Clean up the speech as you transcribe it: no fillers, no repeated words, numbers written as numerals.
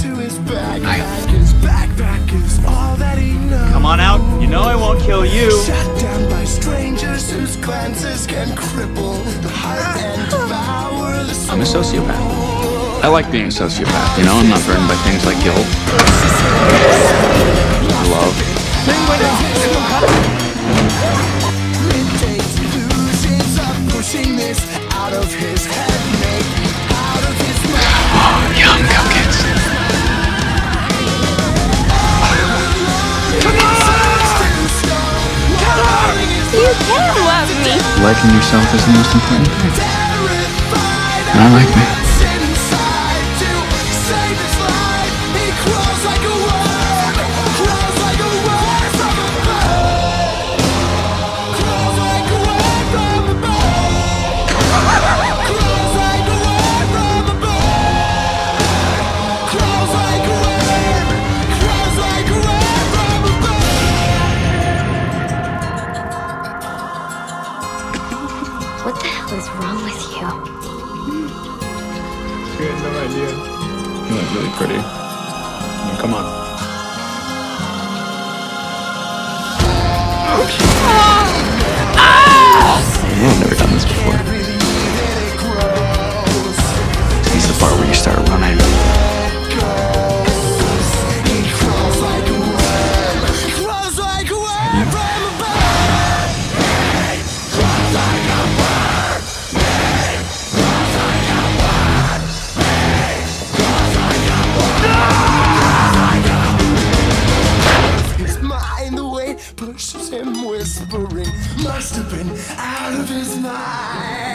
to his backpack. His backpack is all that he knows. Come on out, you know I won't kill you. Shut down by strangers whose glances can cripple the heart and devour the soul. I'm a sociopath. I like being a sociopath, you know? I'm not burdened by things like guilt, love. It takes illusions of pushing this out of his head, maybe out of his mind. Oh, yum, cupcakes. You can love me. Liking yourself is the most important thing. And I like me. What the hell is wrong with you? You had no idea. You look really pretty. Come on. I've never done this before. This is the part where you start running. Pushes him whispering, must have been out of his mind.